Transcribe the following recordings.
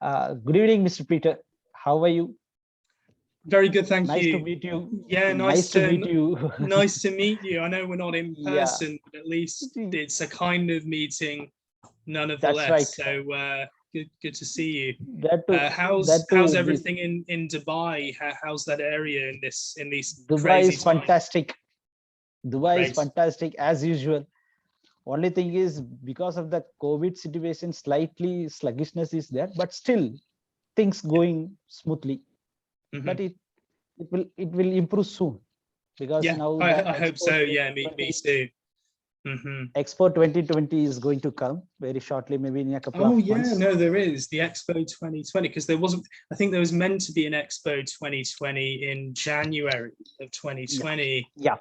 Good evening, Mr. Peter. How are you? Very good, thank you. Nice to meet you. Yeah, nice to meet you. Nice to meet you. I know we're not in Yeah. person, but at least it's a kind of meeting, nonetheless. That's right. So good to see you. That too, how's everything in Dubai? How's that area in these Dubai crazy is times? fantastic. Dubai Great. is fantastic as usual. Only thing is, because of the COVID situation, slightly sluggishness is there, but still things going smoothly. Mm-hmm. But it will improve soon, because now I hope so. Yeah, me too. Mm-hmm. Expo 2020 is going to come very shortly, maybe in a couple of months. Oh yeah, no, there is the Expo 2020, because there wasn't. I think there was meant to be an Expo 2020 in January of 2020. Yeah.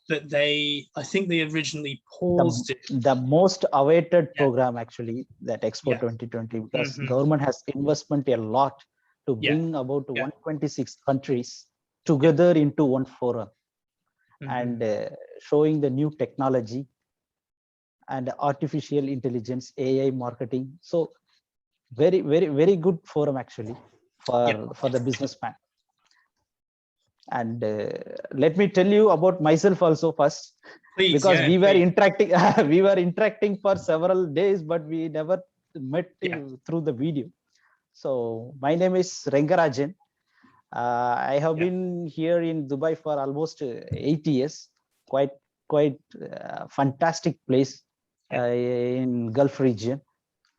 But I think they originally paused it. The most awaited program, actually, that Expo 2020, because government has investment a lot to bring about 126 countries together into one forum, and showing the new technology and artificial intelligence, AI marketing. So very, very, very good forum actually for the businessman. And let me tell you about myself also first. Please, because we were interacting we were interacting for several days, but we never met through the video. So my name is Rengarajan. I have been here in Dubai for almost 8 years. Quite fantastic place in Gulf region,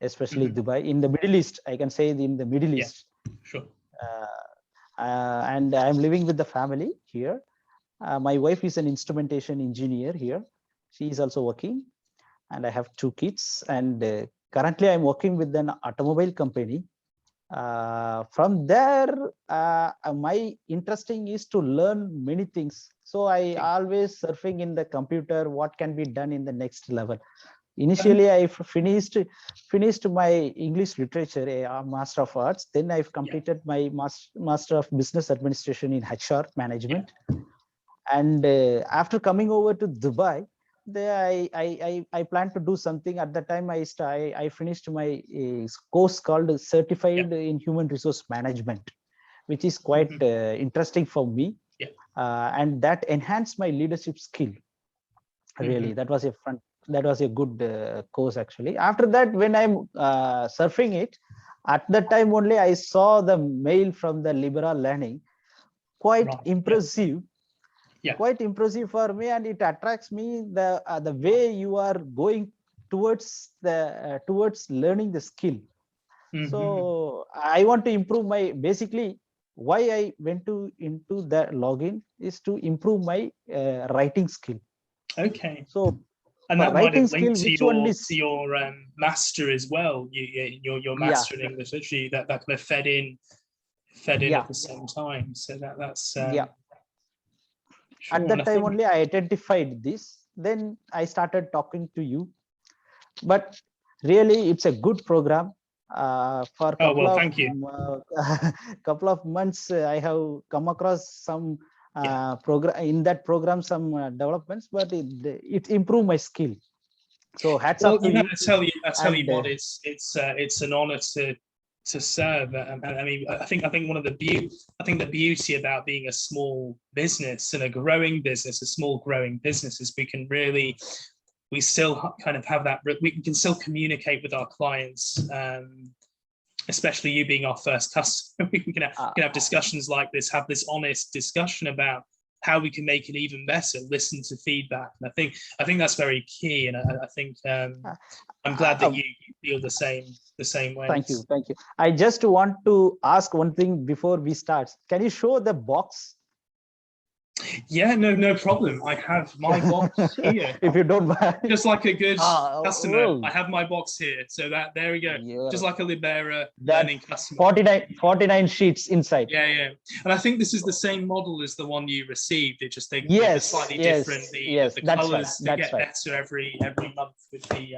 especially Dubai. In the Middle East, I can say in the Middle East. Sure. And I'm living with the family here. My wife is an instrumentation engineer here. She is also working, and I have 2 kids. And currently, I'm working with an automobile company. From there, my interesting is to learn many things. So I always surfing in the computer, what can be done in the next level. Initially, I finished my English literature, a Master of Arts. Then I've completed my Master of Business Administration in HR Management. And after coming over to Dubai, there I plan to do something. At the time, I finished my course called Certified in Human Resource Management, which is quite interesting for me. And that enhanced my leadership skill. Really, that was a good course actually. After that, when I'm surfing it, at that time only I saw the mail from the Libera Learning. Quite impressive. Quite impressive for me, and it attracts me the way you are going towards learning the skill. So I want to improve my, basically why I went into the login is to improve my writing skill. Okay. So and that might have linked to your master as well. Your master in English literature, that kind of fed in at the same time. So that's Sure. At that time only I identified this. Then I started talking to you. But really, it's a good program. For couple of months, I have come across some program, some developments, but it improved my skill. So hats off to you. I tell you what, it's an honor to serve. I mean, I think one of the beauty about being a small business and a small growing business is we still kind of have that, we can still communicate with our clients, especially you being our first customer. We can have discussions like this, have this honest discussion about how we can make it even better, listen to feedback. And I think that's very key. And I think I'm glad that you feel the same way. Thank you. I just want to ask one thing before we start. Can you show the box? Yeah, no problem. I have my box here. If you don't mind. Just like a good customer, I have my box here. So there we go. Yeah. Just like a Libera Learning customer. 49 sheets inside. Yeah. And I think this is the same model as the one you received. It just they're slightly different. The colors get better every month with the.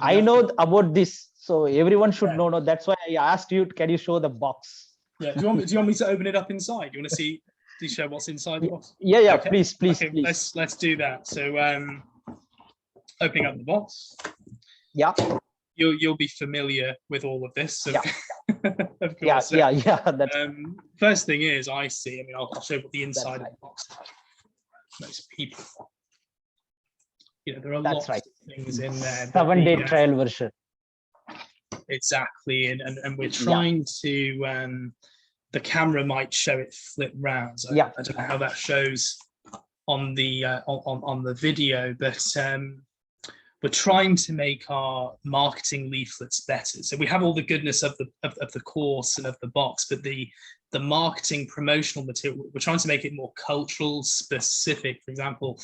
I know about this, so everyone should know. That's why I asked you. Can you show the box? Yeah. Do you want me to open it up inside? You want to see? Do you show what's inside the box? Yeah, okay. Please. Okay, let's do that. So opening up the box. Yeah. You'll be familiar with all of this. So Of Yeah, course. So, yeah. That's first thing is, I see. I mean, I'll show what the that's inside of right. the box is like. Most people, there are That's lots right. of things in there. 7-day trial version. Exactly, and we're Yeah. trying to. The camera might show it flip round. So Yeah. I don't know how that shows on the on the video, but we're trying to make our marketing leaflets better. So we have all the goodness of the course and of the box, but the marketing promotional material, we're trying to make it more cultural specific. For example,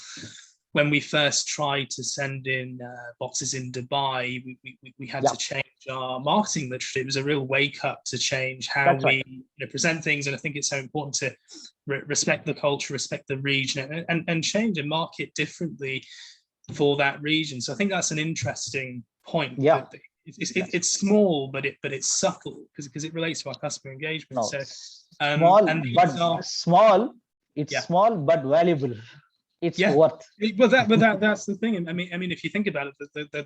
when we first tried to send in boxes in Dubai, we had to change our marketing literature. It was a real wake up to change how we present things. And I think it's so important to respect the culture, respect the region, and change and market differently for that region. So I think that's an interesting point. Yeah. It's small, but it's subtle because it relates to our customer engagement. No, So small, and but small. It's small but valuable. It's worth. Well, that's the thing. I mean, if you think about it,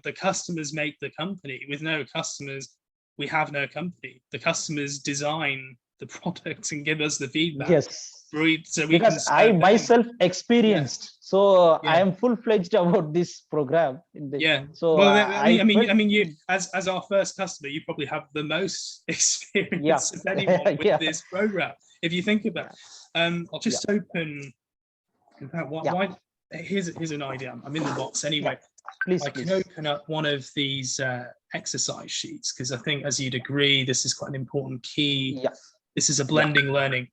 the customers make the company. With no customers, we have no company. The customers design the products and give us the feedback. Yes. So we because I myself experienced, so I am full-fledged about this program. So well, I mean, you as our first customer, you probably have the most experience of anyone with this program. If you think about it. I'll just open. In fact, why? Here's an idea. I'm in the box anyway. Please, I can open up one of these exercise sheets because I think, as you'd agree, this is quite an important key. This is a blending learning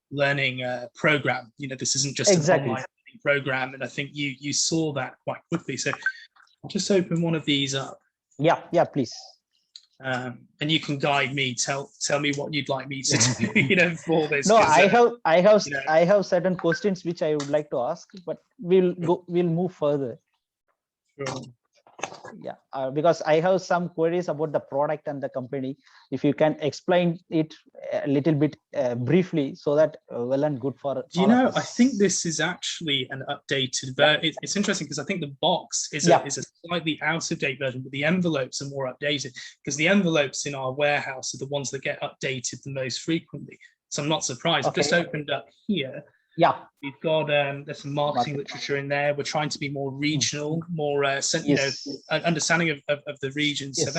program. This isn't just an online learning program, and I think you saw that quite quickly. So I'll just open one of these up. Yeah, please. And you can guide me. Tell me what you'd like me to do. For this. No, I have certain questions which I would like to ask, but we'll move further. Sure. Because I have some queries about the product and the company. If you can explain it a little bit briefly, so that well and good for. I think this is actually an updated version. It's interesting because I think the box is a slightly out of date version, but the envelopes are more updated because the envelopes in our warehouse are the ones that get updated the most frequently. So I'm not surprised. I've just opened up here. We've got there's some marketing literature in there. We're trying to be more regional, more understanding of the region. So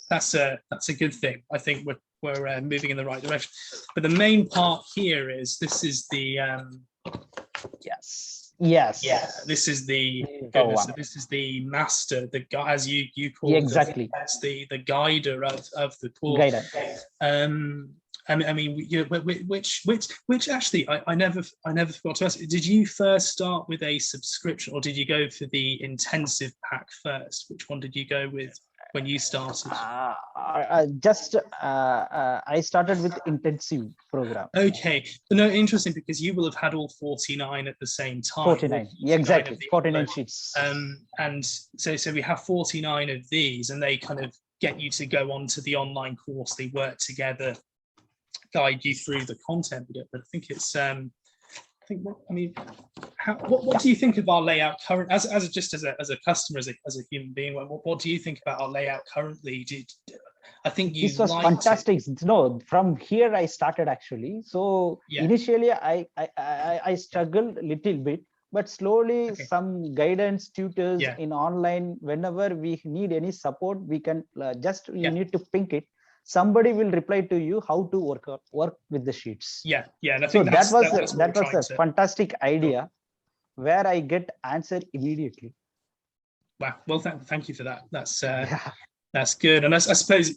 that's a good thing. I think we're moving in the right direction. But the main part here is this is the this is the goodness. So this is the master, the guy, as you call it, that's the guider of the course. I mean, which actually, I never forgot to ask. Did you first start with a subscription, or did you go for the intensive pack first? Which one did you go with when you started? I started with intensive program. Okay, no, interesting, because you will have had all 49 at the same time. 49, exactly, 49 sheets. And so we have 49 of these, and they kind of get you to go on to the online course. They work together, guide you through the content with it. But I think it's what do you think of our layout current as a customer, as a human being? What do you think about our layout currently? I think this was fantastic. No, from here I started actually. So initially I struggled a little bit, but slowly some guidance tutors in online, whenever we need any support, we can you need to ping it. Somebody will reply to you how to work with the sheets. And I think that was a fantastic idea where I get answer immediately. Wow. Well, thank you for that. That's good. And I suppose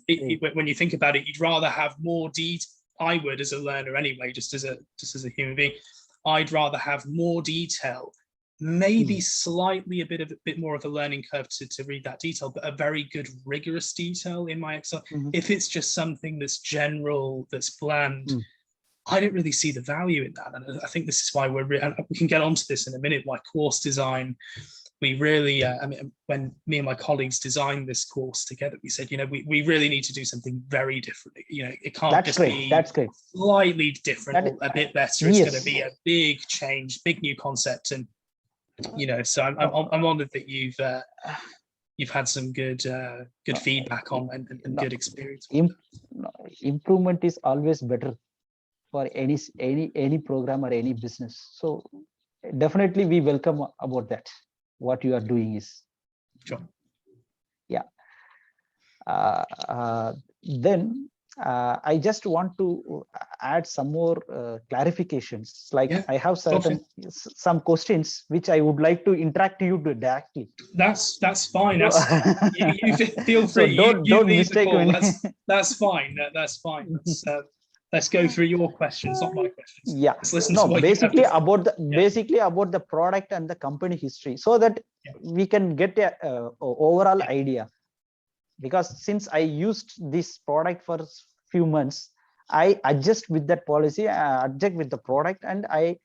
when you think about it, you'd rather have more detail. I would, as a learner anyway, just as a human being, I'd rather have more detail, maybe slightly a bit more of a learning curve to read that detail, but a very good rigorous detail in my Excel. If it's just something that's general, that's bland, I don't really see the value in that. And I think this is why we can get onto this in a minute, why course design, we really, I mean, when me and my colleagues designed this course together, we said, we really need to do something very differently. It can't be slightly different, or a bit better. It's going to be a big change, big new concept. And, so I'm honored that you've had some good good feedback on and good experience. Improvement is always better for any program or any business. So definitely we welcome about that. What you are doing is. Sure. Yeah. Then I just want to add some more clarifications. Like I have some questions which I would like to interact to you directly. That's fine. You feel free. So don't mistake me. That's fine. That's fine. Let's go through your questions, not my questions. Yeah. Let's listen no, to what basically you have about the basically about the product and the company history, so that we can get a overall idea. Because since I used this product for few months, I adjust with that policy, adjust with the product, and I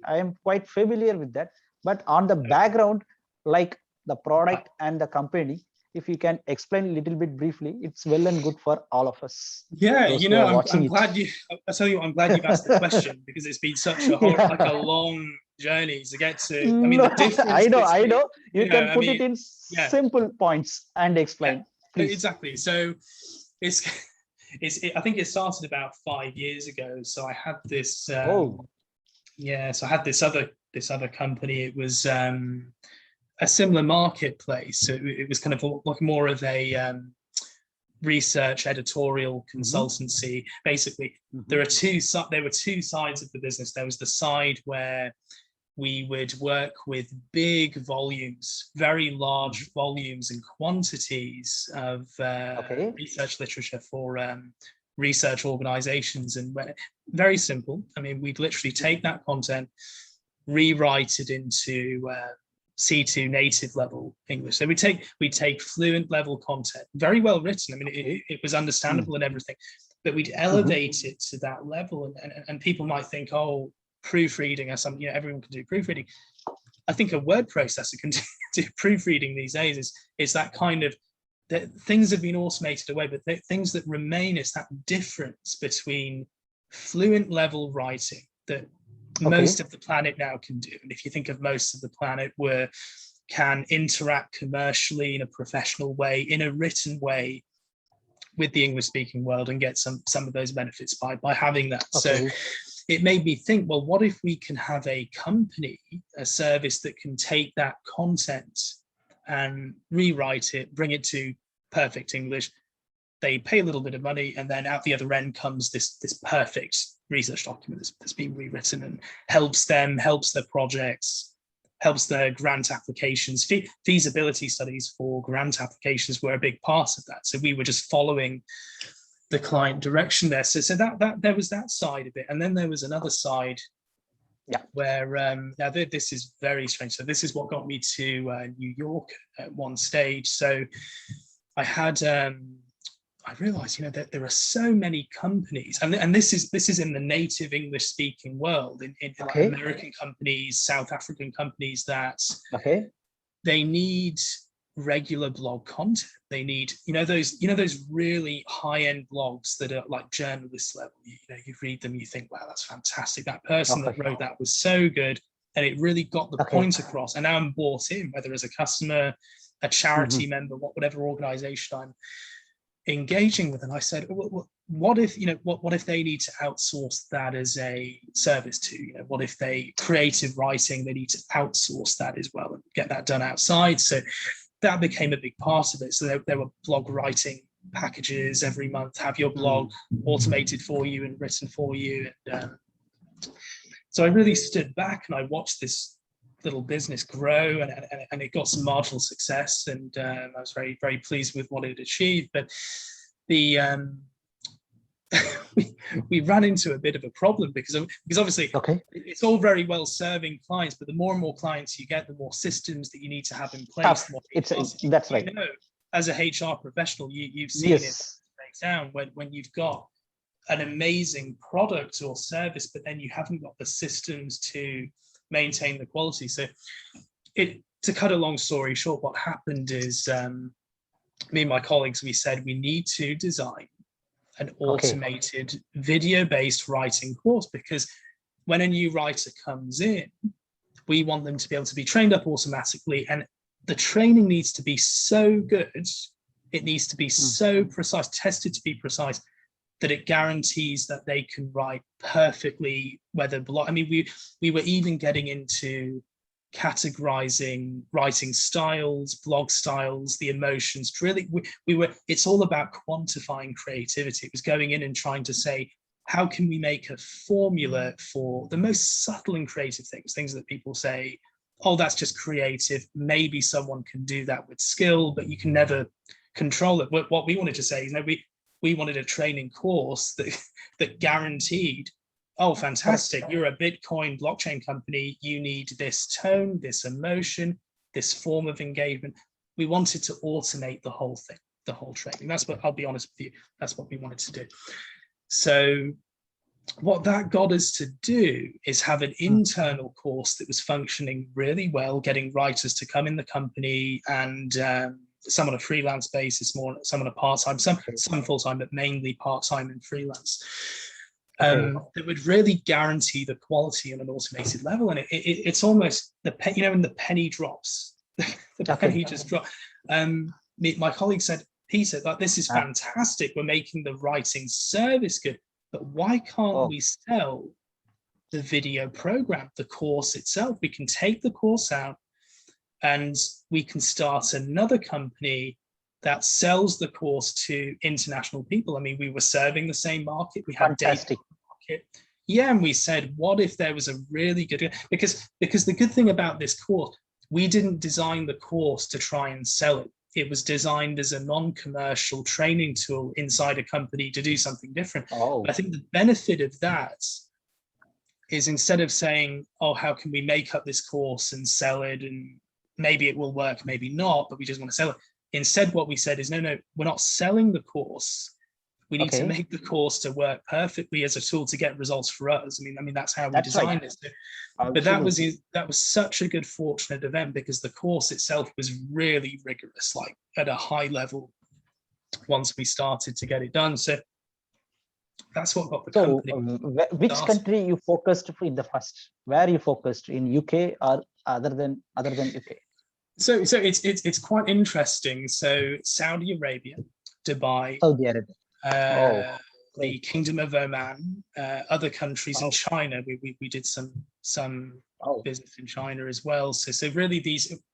am quite familiar with that. But on the background, like the product and the company, if you can explain a little bit briefly, it's well and good for all of us. Yeah, you know, I'm glad you. I tell you what, I'm glad you've asked the question, because it's been such a like a long journey to get to. I mean, the difference. I know. You can put it in simple points and explain. Yeah, please. Exactly. So I think it started about 5 years ago. So I had this. So I had this other company. It was a similar marketplace. So it was kind of like more of a research editorial consultancy. Basically, there were two sides of the business. There was the side where we would work with big volumes, very large volumes and quantities of research literature for research organizations. And very simple. I mean, we'd literally take that content, rewrite it into C2 native level English. So we take fluent level content, very well written. I mean, it was understandable and everything, but we'd elevate it to that level. And people might think, oh, proofreading or something, everyone can do proofreading. I think a word processor can do proofreading these days. Is that kind of that things have been automated away, but things that remain is that difference between fluent level writing that most of the planet now can do. And if you think of most of the planet can interact commercially in a professional way, in a written way with the English speaking world, and get some of those benefits by having that. So it made me think, well, what if we can have a company, a service that can take that content and rewrite it, bring it to perfect English. They pay a little bit of money, and then out the other end comes this perfect research document that's been rewritten and helps them, helps their projects, helps their grant applications. Feasibility studies for grant applications were a big part of that. So we were just following the client direction there. So that there was that side of it. And then there was another side where now this is very strange. So this is what got me to New York at one stage. So I had I realized, that there are so many companies, and this is in the native English speaking world, in like American companies, South African companies, that they need regular blog content. They need, those really high-end blogs that are like journalist level. You read them, you think, wow, that's fantastic. That person that wrote that was so good, and it really got the point across. And now I'm bought in, whether as a customer, a charity member, whatever organization I'm engaging with. And I said, well, what if they need to outsource that as a service to, what if creative writing, they need to outsource that as well and get that done outside. So that became a big part of it. So there were blog writing packages every month, have your blog automated for you and written for you. And so I really stood back and I watched this little business grow, and it got some marginal success, and I was very, very pleased with what it achieved. But the we ran into a bit of a problem because obviously it's all very well serving clients, but the more and more clients you get, the more systems that you need to have in place. That's right. As a HR professional, you've seen it break down when you've got an amazing product or service, but then you haven't got the systems to maintain the quality. So to cut a long story short, what happened is me and my colleagues, we said we need to design an automated video-based writing course, because when a new writer comes in, we want them to be able to be trained up automatically, and the training needs to be so good, it needs to be so precise, tested to be precise, that it guarantees that they can write perfectly, whether I mean, we were even getting into categorizing writing styles, blog styles, the emotions. Really, we were, it's all about quantifying creativity. It was going in and trying to say, how can we make a formula for the most subtle and creative things that people say, oh, that's just creative. Maybe someone can do that with skill, but you can never control it. What we wanted to say is, we wanted a training course that guaranteed, oh, fantastic, you're a Bitcoin blockchain company, you need this tone, this emotion, this form of engagement. We wanted to automate the whole thing, the whole training. That's what, I'll be honest with you, that's what we wanted to do. So what that got us to do is have an internal course that was functioning really well, getting writers to come in the company, and some on a freelance basis, more some on a part-time, some full-time, but mainly part-time and freelance. That would really guarantee the quality on an automated level. And it's almost the when the penny drops, the penny just drops. My colleague said, Peter, like, this is fantastic. We're making the writing service good, but why can't we sell the video program, the course itself? We can take the course out and we can start another company that sells the course to international people. I mean, we were serving the same market. We had data market. Yeah, and we said, what if there was a really good, because the good thing about this course, we didn't design the course to try and sell it. It was designed as a non-commercial training tool inside a company to do something different. I think the benefit of that is, instead of saying, oh, how can we make up this course and sell it, and maybe it will work, maybe not, but we just want to sell it. Instead, what we said is, no, we're not selling the course. We need to make the course to work perfectly as a tool to get results for us. I mean, that's how we designed it. But that was such a good, fortunate event, because the course itself was really rigorous, like at a high level, once we started to get it done. So that's what got the company. Which country you focused in the first? Where you focused, in UK or other than UK? So it's quite interesting. So Saudi Arabia, Dubai, Saudi Arabia, the Kingdom of Oman, other countries, in China. We did some business in China as well. So really,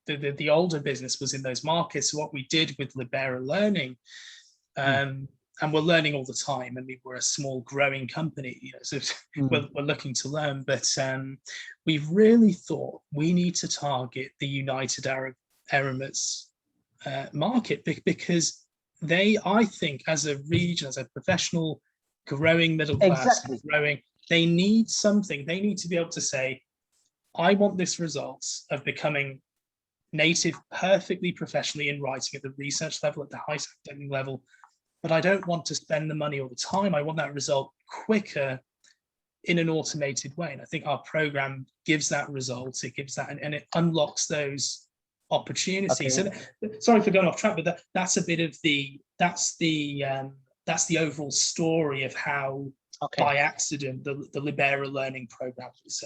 the older business was in those markets. So what we did with Libera Learning, and we're learning all the time. I mean, we're a small, growing company, so we're looking to learn. But we've really thought we need to target the United Arab Emirates market, because they, I think, as a region, as a professional, growing middle class, growing, they need something. They need to be able to say, I want this results of becoming native perfectly professionally in writing at the research level, at the high academic level, but I don't want to spend the money all the time. I want that result quicker in an automated way. And I think our program gives that result. It gives that, and it unlocks those opportunities. So, sorry for going off track, but that's a bit of that's the overall story of how, by accident, the Libera Learning program was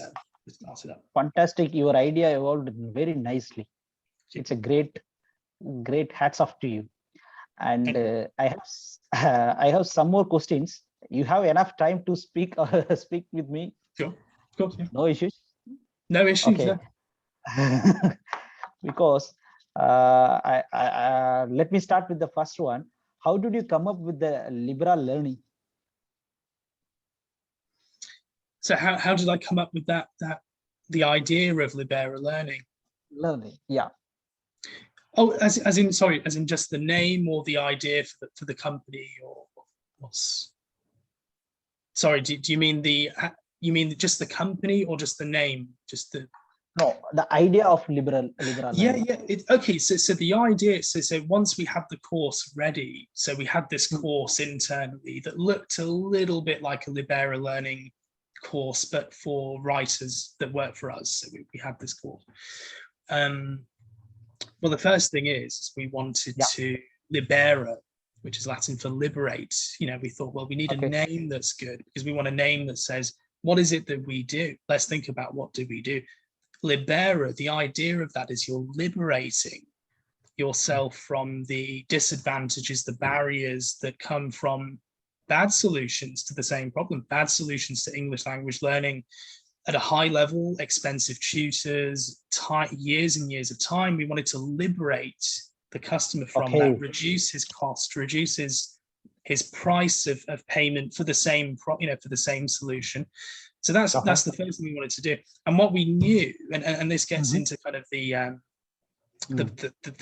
started up. Fantastic. Your idea evolved very nicely. It's a great hats off to you. And I have some more questions. You have enough time to speak with me? Sure, of course. Yeah. No issues? No issues. Okay. Yeah. Because let me start with the first one. How did you come up with the Libera Learning? So how did I come up with the idea of Libera Learning? Yeah. Oh, as in just the name, or the idea for the company, or what's? Sorry, do you mean just the company, or just the name? Just the. No, the idea of Libera Learning. Yeah. Okay. So the idea. So once we had the course ready, so we had this course internally that looked a little bit like a Libera Learning course, but for writers that work for us. So we had this course. Well, the first thing is we wanted to libera, which is Latin for liberate. We thought, well, we need a name that's good, because we want a name that says, what is it that we do? Let's think about, what do we do? Libera, the idea of that is you're liberating yourself from the disadvantages, the barriers that come from bad solutions to the same problem, bad solutions to English language learning at a high level, expensive tutors, years and years of time. We wanted to liberate the customer from that, reduce his cost, reduce his price of payment for the same, for the same solution. So that's the first thing we wanted to do. And what we knew, and this gets into kind of the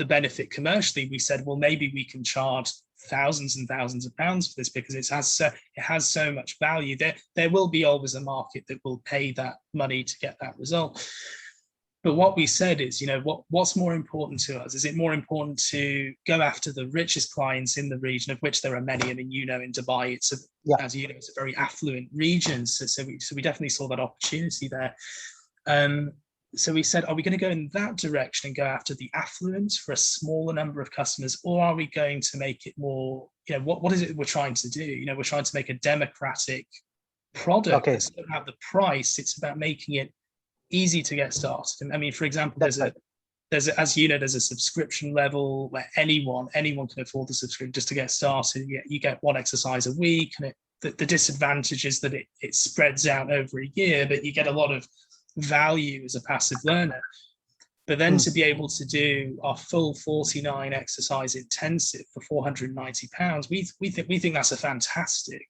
benefit commercially, we said, well, maybe we can charge thousands and thousands of pounds for this because it has so much value. There will be always a market that will pay that money to get that result. But what we said is, what's more important to us? Is it more important to go after the richest clients in the region, of which there are many? I mean, in Dubai, as you know, it's a very affluent region. So we definitely saw that opportunity there. So we said, are we going to go in that direction and go after the affluent for a smaller number of customers, or are we going to make it more, what is it we're trying to do? We're trying to make a democratic product. It's not about the price, it's about making it easy to get started. I mean, for example, there's a subscription level where anyone can afford the subscription just to get started. You get one exercise a week, and the disadvantage is that it spreads out over a year, but you get a lot of value as a passive learner. But then to be able to do our full 49 exercise intensive for £490, we think that's a fantastic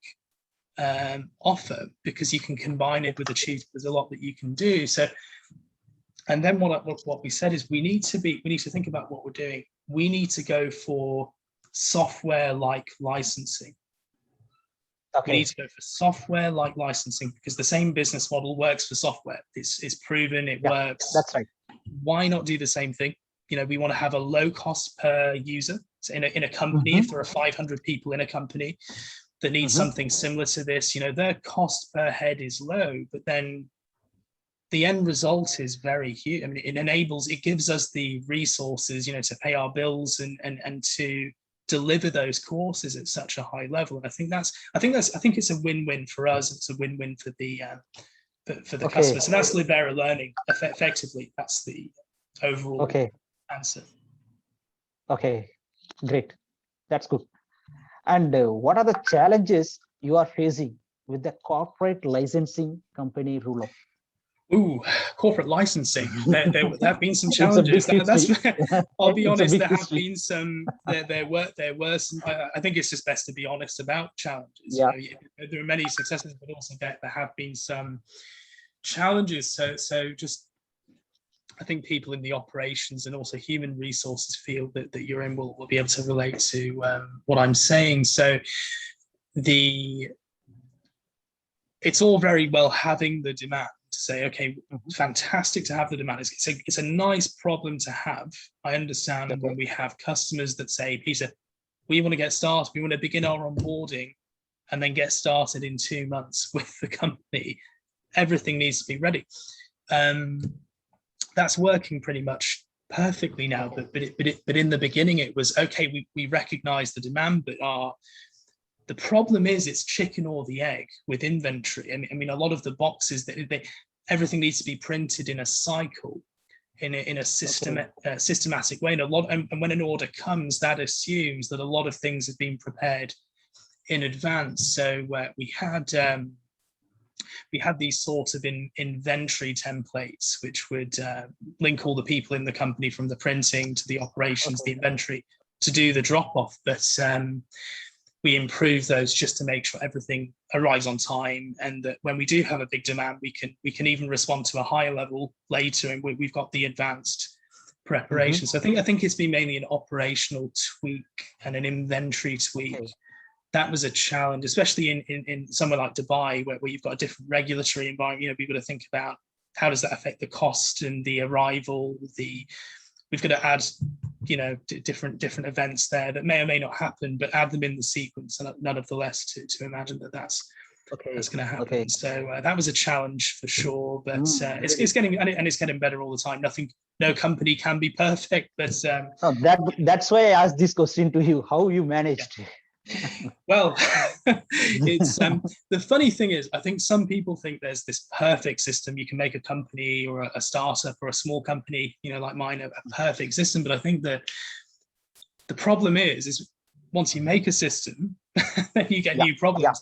offer, because you can combine it with a tutor. There's a lot that you can do. So, and then what we said is we need to think about what we're doing. We need to go for software-like licensing. We need to go for software-like licensing because the same business model works for software. It's proven, it works. That's right. Why not do the same thing? We want to have a low cost per user. So in a company, if there are 500 people in a company that need something similar to this, their cost per head is low, but then the end result is very huge. I mean, it gives us the resources, to pay our bills and to deliver those courses at such a high level. And I think it's a win-win for us. It's a win-win for the customer. So that's Libera Learning. Effectively, that's the overall answer. Okay, great. That's good. And what are the challenges you are facing with the corporate licensing company rule of? Ooh, corporate licensing. There have been some challenges. I'll be honest. There have been some. There were some. I think it's just best to be honest about challenges. Yeah. There are many successes, but also there have been some challenges. So just, I think people in the operations and also human resources field that you're in will be able to relate to what I'm saying. So it's all very well having the demand to say, okay, fantastic to have the demand. It's a nice problem to have. I understand when we have customers that say, Peter, we want to get started, we want to begin our onboarding and then get started in 2 months with the company. Everything needs to be ready. That's working pretty much perfectly now, but in the beginning it was okay. We recognize the demand, but the problem is it's chicken or the egg with inventory. I mean, a lot of the boxes everything needs to be printed in a cycle, in a systematic way. And when an order comes, that assumes that a lot of things have been prepared in advance. So we had these sort of inventory templates, which would link all the people in the company from the printing to the operations, the inventory, to do the drop off. But we improve those just to make sure everything arrives on time, and that when we do have a big demand, we can even respond to a higher level later, and we've got the advanced preparation. So I think it's been mainly an operational tweak and an inventory tweak. That was a challenge, especially in somewhere like Dubai, where you've got a different regulatory environment. We've got to think about how does that affect the cost and the arrival. We've got to add, different events there that may or may not happen, but add them in the sequence, and nonetheless to imagine that's going to happen. So that was a challenge for sure, but it's getting better all the time. No company can be perfect, but that's why I asked this question to you: how you managed. Yeah. Well, it's the funny thing is, I think some people think there's this perfect system. You can make a company or a startup or a small company, like mine, a perfect system. But I think that The problem is once you make a system, then you get new problems.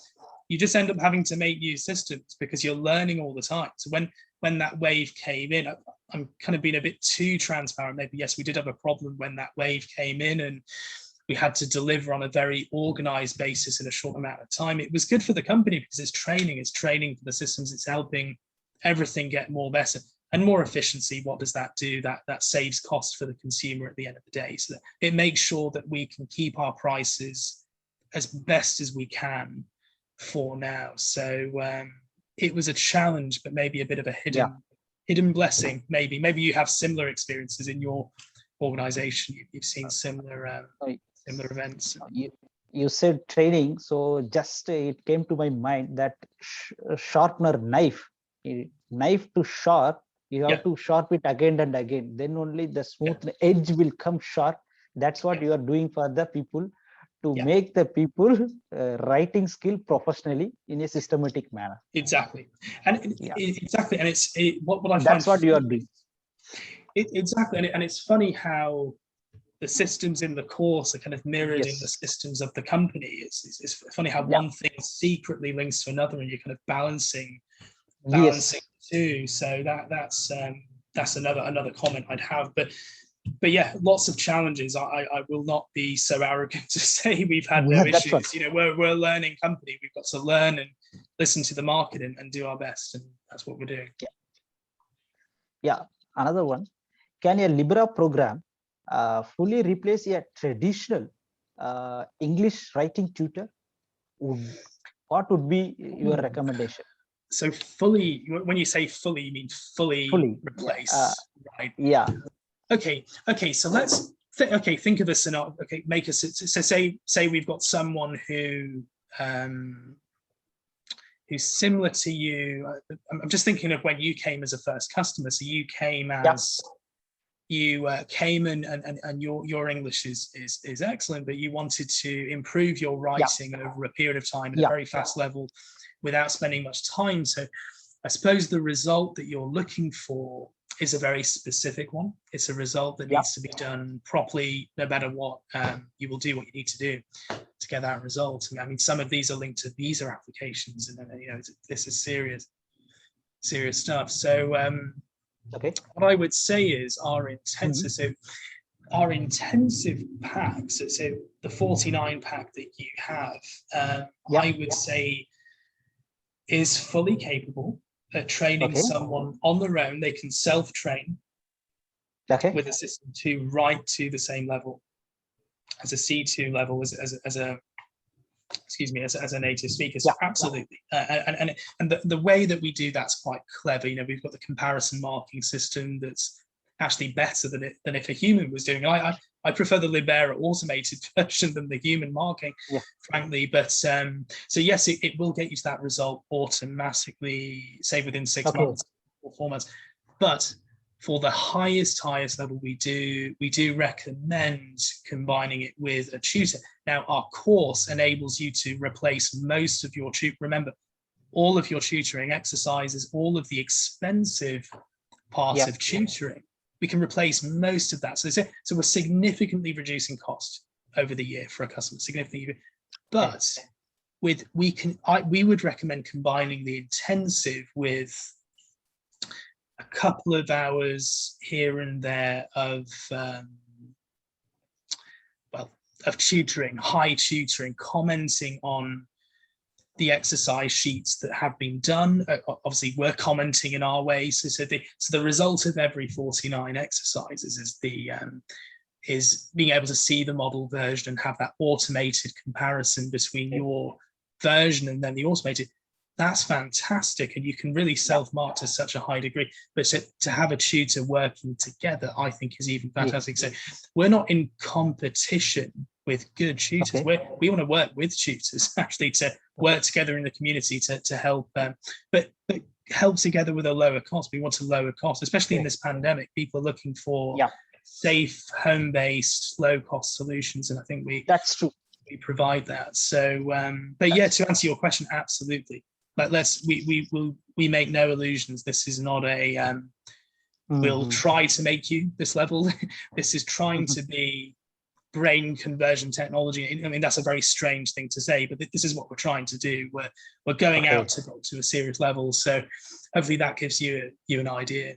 You just end up having to make new systems because you're learning all the time. So when that wave came in, I'm kind of being a bit too transparent. Maybe, yes, we did have a problem when that wave came in and we had to deliver on a very organized basis in a short amount of time. It was good for the company because it's training for the systems. It's helping everything get more better and more efficiency. What does that do? That saves cost for the consumer at the end of the day. So that it makes sure that we can keep our prices as best as we can for now. So it was a challenge, but maybe a bit of a hidden blessing. Maybe you have similar experiences in your organization. You've seen similar events. You said training, so just it came to my mind that sharpener knife to sharp, you have to sharp it again and again, then only the smooth edge will come sharp. That's what you are doing for the people, to make the people writing skill professionally in a systematic manner. Exactly. And exactly, and what I find, that's what you are doing. Exactly. And it's funny how the systems in the course are kind of mirrored in the systems of the company. It's funny how one thing secretly links to another, and you're kind of balancing too. So that's another comment I'd have. But yeah, lots of challenges. I will not be so arrogant to say we've had no issues. You know, we're a learning company. We've got to learn and listen to the market and do our best, and that's what we're doing. Yeah. Another one. Can a Libera program fully replace a traditional English writing tutor? What would be your recommendation? So fully, when you say fully, you mean fully replace, right? Yeah. Okay. So let's think of a scenario. Okay, make us so say we've got someone who's similar to you. I'm just thinking of when you came as a first customer. So you came as you came and your English is excellent, but you wanted to improve your writing over a period of time at a very fast level without spending much time. So I suppose the result that you're looking for is a very specific one. It's a result that needs to be done properly, no matter what. You will do what you need to do to get that result. I mean, some of these are linked to visa applications, and you know, this is serious stuff. So what I would say is our intensive pack, so the 49 pack that you have, I would say is fully capable at training someone on their own. They can self-train with a system to write to the same level as a C2 level as a native speaker. So absolutely. And the way that we do that's quite clever. You know, we've got the comparison marking system that's actually better than if a human was doing it. I prefer the Libera automated version than the human marking, frankly. But so yes, it will get you to that result automatically, say within 6 months or 4 months. But for the highest level, we do recommend combining it with a tutor. Now, our course enables you to replace most of your remember, all of your tutoring exercises, all of the expensive parts of tutoring. We can replace most of that. So we're significantly reducing cost over the year for a customer, significantly. But we would recommend combining the intensive with a couple of hours here and there of tutoring, high tutoring, commenting on the exercise sheets that have been done. Obviously, we're commenting in our way. So the result of every 49 exercises is being able to see the model version and have that automated comparison between your version and then the automated. That's fantastic, and you can really self-mark to such a high degree. But to have a tutor working together, I think, is even fantastic. So we're not in competition with good tutors. We want to work with tutors actually to work together in the community to help, but help together with a lower cost. We want to lower costs, especially in this pandemic. People are looking for safe, home-based, low-cost solutions, and I think that's true. We provide that. So, but yeah, to answer your question, absolutely. Like we make no illusions. This is not a we'll try to make you this level. This is trying to be brain conversion technology. I mean, that's a very strange thing to say, but this is what we're trying to do. We're going out to a serious level. So hopefully that gives you an idea.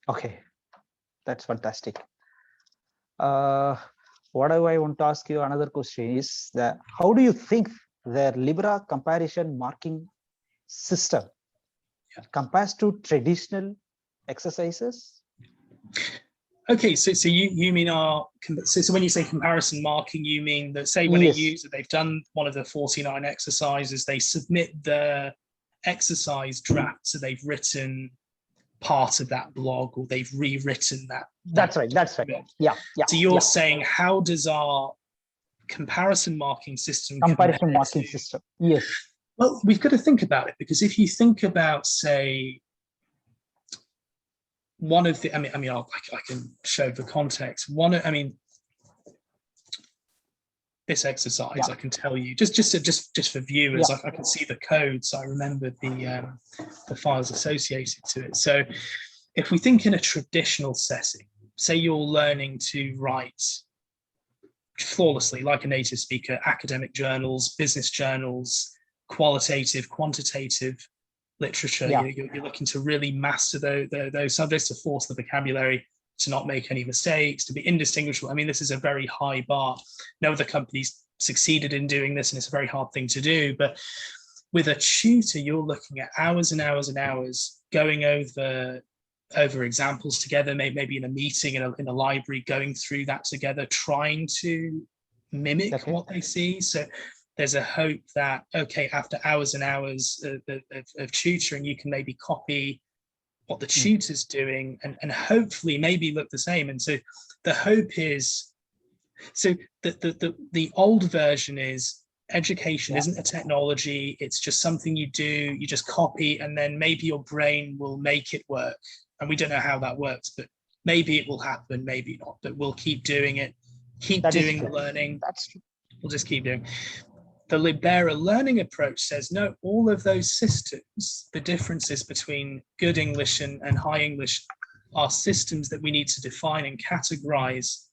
Okay, that's fantastic. What do I want to ask you? Another question is that how do you think the Libera comparison marking system compares to traditional exercises? Okay, so you mean so when you say comparison marking, you mean that, say, when a user, they've done one of the 49 exercises, they submit the exercise draft, so they've written part of that blog, or they've rewritten that. That's right. Yeah. So you're saying, how does our comparison marking system system? Yes. Well, we've got to think about it, because if you think about, say, one of the, I can show the context. This exercise, I can tell you, just for viewers, I can see the code, so I remember the files associated to it. So if we think in a traditional setting, say you're learning to write flawlessly like a native speaker, academic journals, business journals, qualitative, quantitative literature, you're looking to really master those subjects, to force the vocabulary, to not make any mistakes, to be indistinguishable. I mean, this is a very high bar. No other companies succeeded in doing this, and it's a very hard thing to do. But with a tutor, you're looking at hours and hours and hours going over examples together, maybe in a meeting in a library, going through that together, trying to mimic what they see. So there's a hope that, okay, after hours and hours of tutoring, you can maybe copy what the tutor's doing and hopefully maybe look the same. And so the hope is, so the old version is education isn't a technology, it's just something you do, you just copy, and then maybe your brain will make it work. And we don't know how that works, but maybe it will happen, maybe not, but we'll keep doing it, keep doing the learning. That's true. We'll just keep doing. The Libera Learning approach says, no, all of those systems, the differences between good English and high English, are systems that we need to define and categorize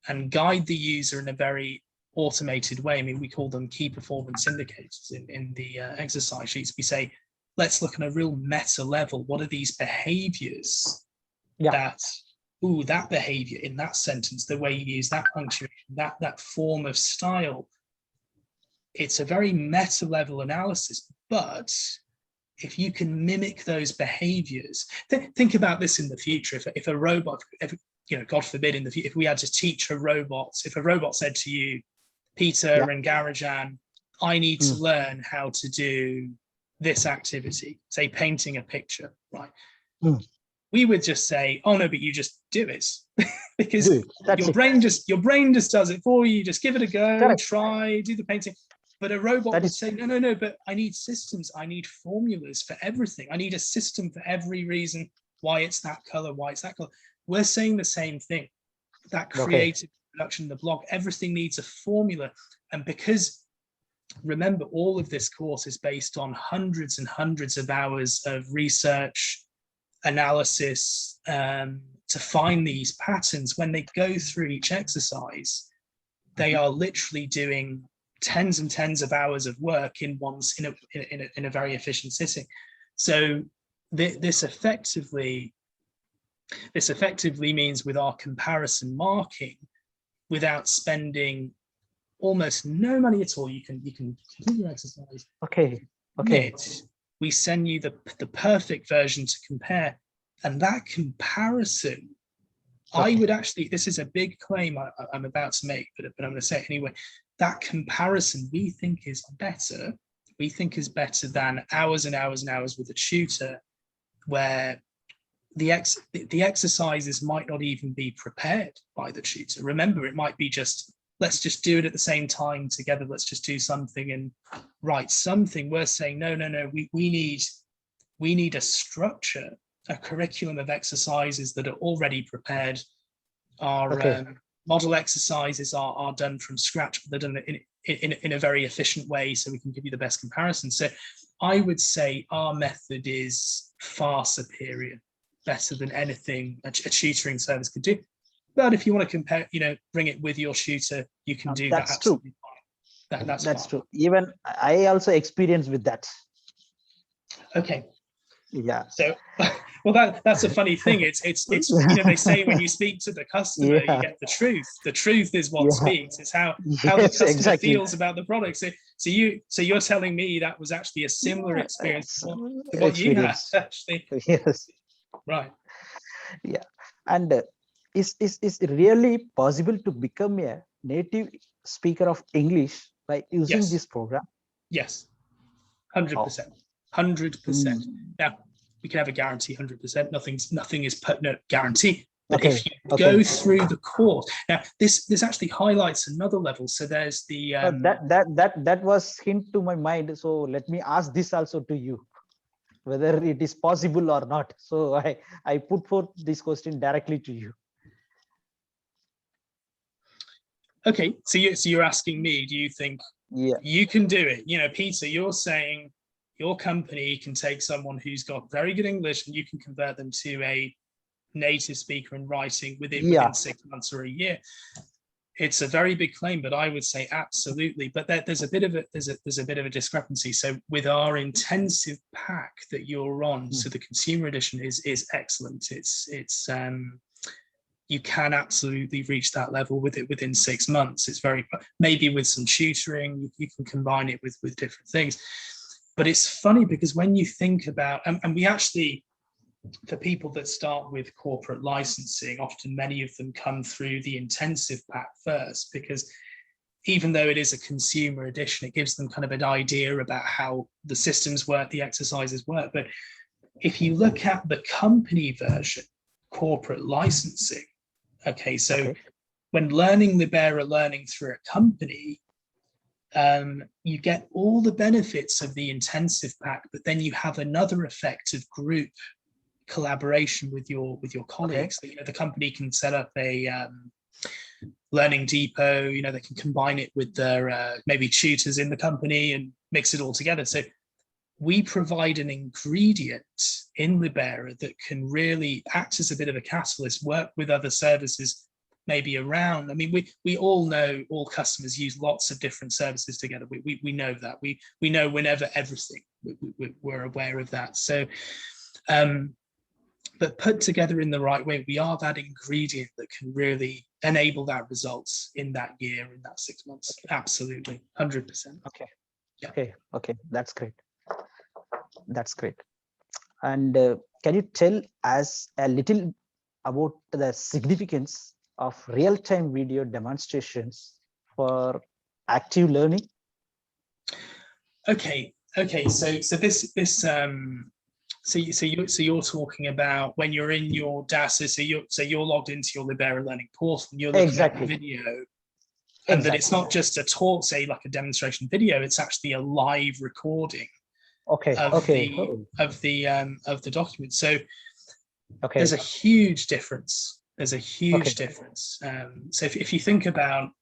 and guide the user in a very automated way. I mean, we call them key performance indicators in the exercise sheets. We say, let's look at a real meta level. What are these behaviors that behavior in that sentence, the way you use that punctuation, that form of style? It's a very meta level analysis, but if you can mimic those behaviors, think about this in the future. If a robot, God forbid, in the future, if we had to teach a robot, if a robot said to you, Peter and Garajan, I need to learn how to do this activity, say painting a picture, right? We would just say, oh no, but you just do it. Because your brain just does it for you. Just give it a go, try, do the painting. But a robot would say, no, but I need systems. I need formulas for everything. I need a system for every reason why it's that color, why it's that color. We're saying the same thing. That creative production, the blog, everything needs a formula. And because, remember, all of this course is based on hundreds and hundreds of hours of research, analysis, to find these patterns. When they go through each exercise, they are literally doing tens and tens of hours of work in a very efficient sitting. So this effectively means, with our comparison marking, without spending almost no money at all, you can complete your exercise. We send you the perfect version to compare, and that comparison, I would actually, this is a big claim I'm about to make, but I'm going to say it anyway. That comparison, we think is better. We think is better than hours and hours and hours with a tutor, where the exercises might not even be prepared by the tutor. Remember, it might be just, let's just do it at the same time together. Let's just do something and write something. We're saying, no. We need a structure, a curriculum of exercises that are already prepared. Our model exercises are done from scratch, but they're done in a very efficient way, so we can give you the best comparison. So I would say our method is far superior, better than anything a tutoring service could do. But if you want to compare, bring it with your shooter, you can do that. That's true. Absolutely fine. That's That's fine. true. Even I also experienced with that. Okay. Yeah. So, well, that's a funny thing. It's they say when you speak to the customer, you get the truth. The truth is what speaks. It's how the Yes, customer exactly. feels about the product. So you're telling me that was actually a similar experience to what you had, actually. Yes. Right. Yeah. And is it really possible to become a native speaker of English by using Yes. this program? Yes. 100%. 100%. Now, we can have a guarantee 100%. Nothing is no guarantee. But if you go through the course, now this actually highlights another level. So there's the that was hint to my mind. So let me ask this also to you, whether it is possible or not. So I put forth this question directly to you. Okay, so you're asking me, do you think you can do it? Peter, you're saying your company can take someone who's got very good English and you can convert them to a native speaker in writing within 6 months or a year. It's a very big claim, but I would say absolutely. But there's a bit of a discrepancy. So with our intensive pack that you're on, so the consumer edition is excellent. It's you can absolutely reach that level with it within 6 months. It's maybe with some tutoring, you can combine it with different things. But it's funny because when you think about, and we actually, for people that start with corporate licensing, often many of them come through the intensive pack first, because even though it is a consumer edition, it gives them kind of an idea about how the systems work, the exercises work. But if you look at the company version, corporate licensing, when learning Libera Learning through a company, you get all the benefits of the intensive pack, but then you have another effect of group collaboration with your colleagues. The company can set up a learning depot. They can combine it with their maybe tutors in the company and mix it all together. So we provide an ingredient in Libera that can really act as a bit of a catalyst, work with other services maybe around. I mean, we all know all customers use lots of different services together. We know that. We know whenever everything. We're aware of that. So, but put together in the right way, we are that ingredient that can really enable that results in that year, in that 6 months. Absolutely, 100%. Okay. Yeah. Okay. That's great. That's great. And can you tell us a little about the significance of real-time video demonstrations for active learning? Okay. So this so you're talking about when you're in your DAS. So you're logged into your Libera Learning portal and you're looking at the video, and that it's not just a talk, say like a demonstration video. It's actually a live recording. Of the document. So there's a huge difference. So if you think about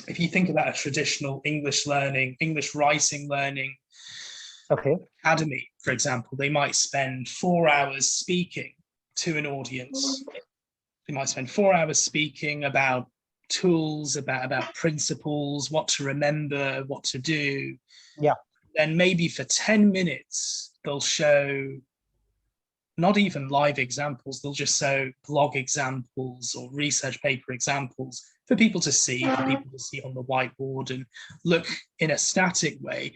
a traditional English writing learning academy, for example, they might spend 4 hours speaking to an audience. They might spend 4 hours speaking about tools, about principles, what to remember, what to do. Yeah. Then maybe for 10 minutes, they'll show not even live examples, they'll just show blog examples or research paper examples for people to see, on the whiteboard and look in a static way.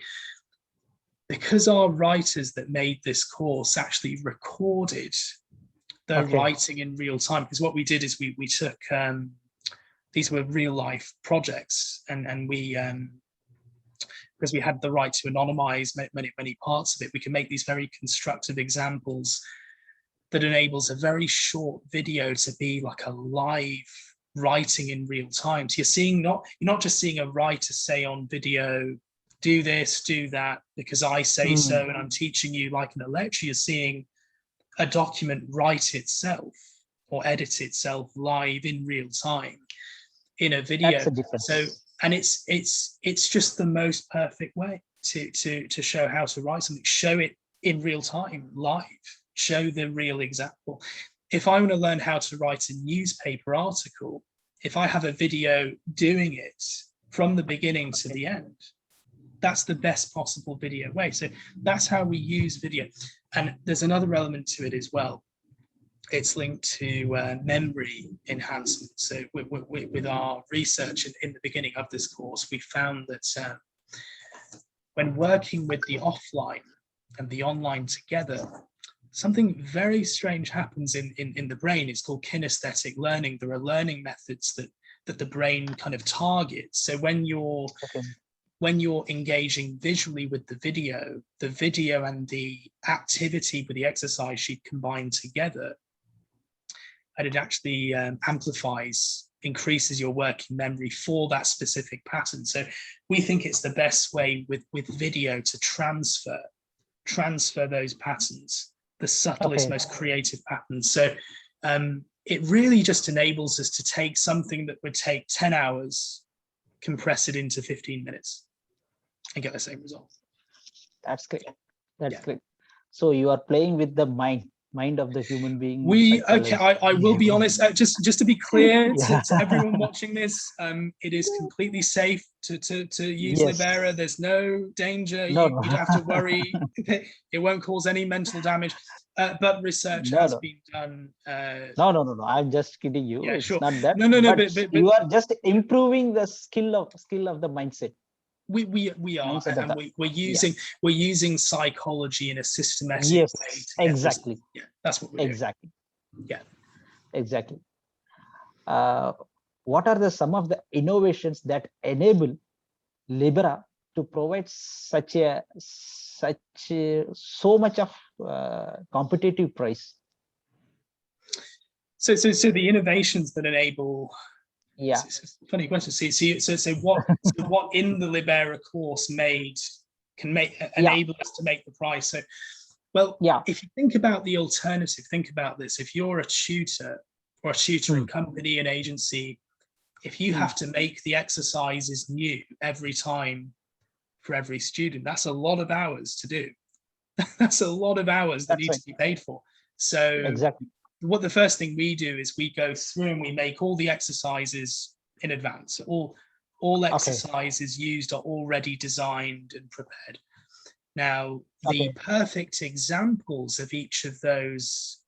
Because our writers that made this course actually recorded their writing in real time, because what we did is we took, these were real life projects, and we, because we had the right to anonymize many parts of it, we can make these very constructive examples that enables a very short video to be like a live writing in real time. So you're not just seeing a writer say on video, do this, do that, because I say so, and I'm teaching you like in a lecture. You're seeing a document write itself or edit itself live in real time in a video. So, and it's just the most perfect way to show how to write something. Show it in real time, live. Show the real example. if I want to learn how to write a newspaper article, if I have a video doing it from the beginning to the end, that's the best possible video way. So that's how we use video. And there's another element to it as well. It's linked to memory enhancement. So with our research in the beginning of this course, we found that when working with the offline and the online together, something very strange happens in the brain. It's called kinesthetic learning. There are learning methods that the brain kind of targets. So when you're engaging visually with the video and the activity with the exercise sheet combined together, and it actually increases your working memory for that specific pattern. So we think it's the best way with video to transfer those patterns, the subtlest, most creative patterns. So it really just enables us to take something that would take 10 hours, compress it into 15 minutes and get the same result. That's great. That's great. So you are playing with the mind of the human being. I will be honest, just to be clear to everyone watching this, it is completely safe to use Libera. There's no danger. You don't have to worry. It won't cause any mental damage. But research has been done. No. I'm just kidding you. Yeah, it's sure. not that. No. But you are just improving the skill of the mindset. We are, and we're using psychology in a systematic way. Exactly. That's what we're doing. Exactly. What are some of the innovations that enable Libera to provide so much of competitive price? So the innovations that enable. It's a funny question. So what in the Libera course enable us to make the price? So, if you think about the alternative, think about this. If you're a tutor or a tutoring company, an agency, if you have to make the exercises new every time for every student, that's a lot of hours to do. That's a lot of hours that need to be paid for. So what the first thing we do is we go through and we make all the exercises in advance. All exercises used are already designed and prepared. Now, the perfect examples of each of those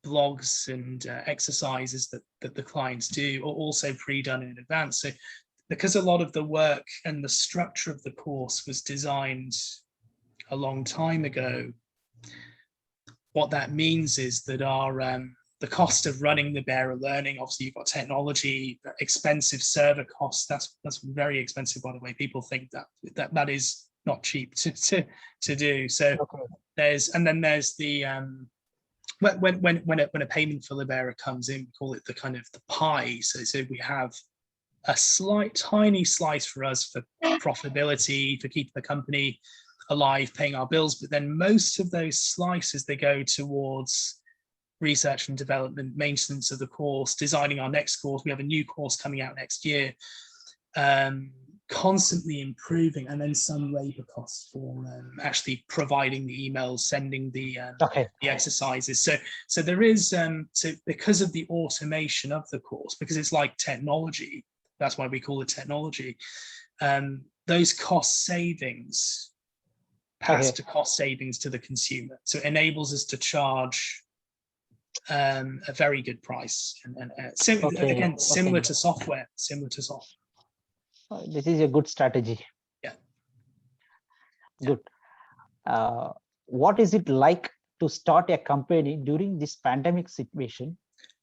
blogs and exercises that the clients do are also pre-done in advance. So because a lot of the work and the structure of the course was designed a long time ago, what that means is that the cost of running Libera Learning, obviously you've got technology, expensive server costs. That's very expensive, by the way. People think that is not cheap to do. So there's the when a payment for Libera comes in, we call it the kind of the pie. So we have a tiny slice for us for profitability, for keeping the company alive, paying our bills, but then most of those slices, they go towards research and development, maintenance of the course, designing our next course. We have a new course coming out next year, constantly improving, and then some labor costs for actually providing the emails, sending the exercises. So there is because of the automation of the course, because it's like technology, that's why we call it technology, those cost savings pass to cost savings to the consumer. So it enables us to charge a very good price, and similar to software. This is a good strategy. Good. What is it like to start a company during this pandemic situation?